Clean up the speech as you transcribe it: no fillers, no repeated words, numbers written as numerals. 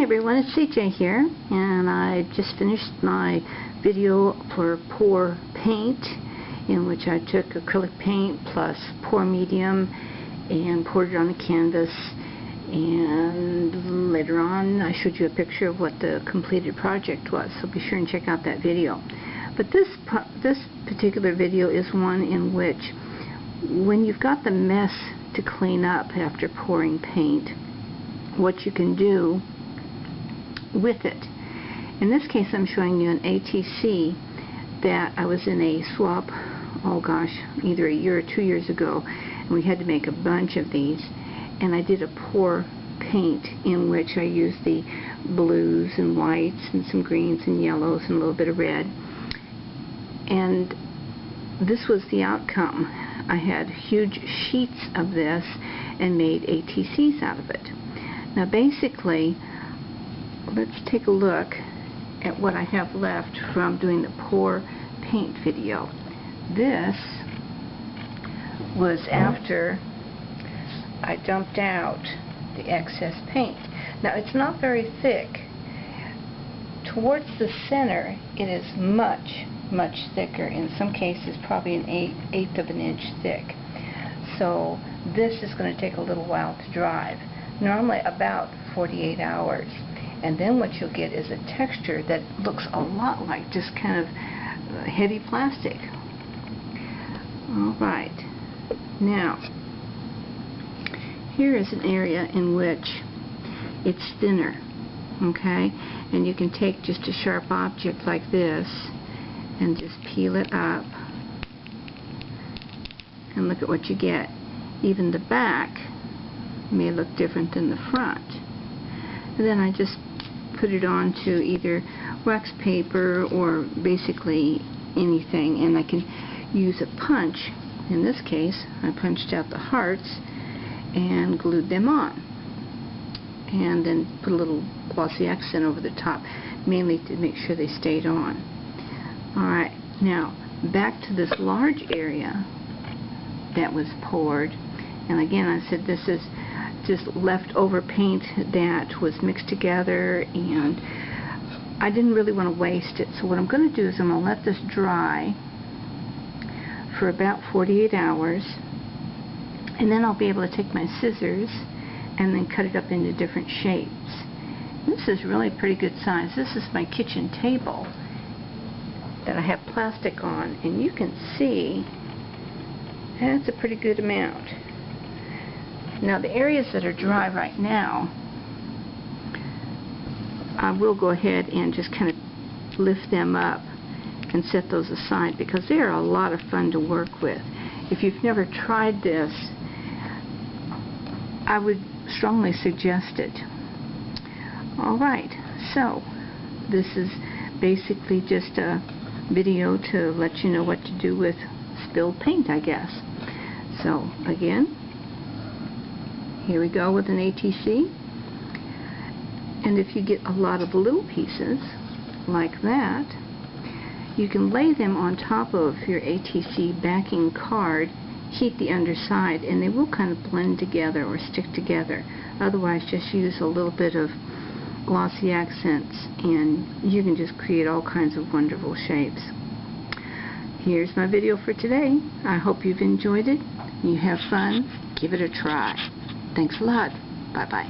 everyone, it's CJ here, and I just finished my video for pour paint, in which I took acrylic paint plus pour medium and poured it on the canvas, and later on I showed you a picture of what the completed project was, so be sure and check out that video. But this particular video is one in which, when you've got the mess to clean up after pouring paint, what you can do with it. In this case, I'm showing you an ATC that I was in a swap, oh gosh, either a year or 2 years ago, and we had to make a bunch of these, and I did a pour paint in which I used the blues and whites and some greens and yellows and a little bit of red, and this was the outcome. I had huge sheets of this and made ATCs out of it. Now basically, let's take a look at what I have left from doing the pour paint video. This was after I dumped out the excess paint. Now it's not very thick. Towards the center it is much thicker. In some cases probably an eighth of an inch thick. So this is going to take a little while to dry. Normally about 48 hours. And then what you'll get is a texture that looks a lot like just kind of heavy plastic. Alright, now here is an area in which it's thinner, okay? And you can take just a sharp object like this and just peel it up and look at what you get. Even the back may look different than the front. And then I just put it onto either wax paper or basically anything, and I can use a punch. In this case, I punched out the hearts and glued them on, and then put a little glossy accent over the top, mainly to make sure they stayed on. Alright, now back to this large area that was poured, and again I said this is just leftover paint that was mixed together, and I didn't really want to waste it. So what I'm going to do is I'm going to let this dry for about 48 hours, and then I'll be able to take my scissors and then cut it up into different shapes. This is really pretty good size. This is my kitchen table that I have plastic on, and you can see that's a pretty good amount. Now the areas that are dry right now, I will go ahead and just kind of lift them up and set those aside, because they are a lot of fun to work with. If you've never tried this, I would strongly suggest it. Alright, so this is basically just a video to let you know what to do with spilled paint, I guess. So again, here we go with an ATC, and if you get a lot of little pieces like that, you can lay them on top of your ATC backing card, heat the underside, and they will kind of blend together or stick together. Otherwise, just use a little bit of glossy accents and you can just create all kinds of wonderful shapes. Here's my video for today. I hope you've enjoyed it. You have fun. Give it a try. Thanks a lot. Bye-bye.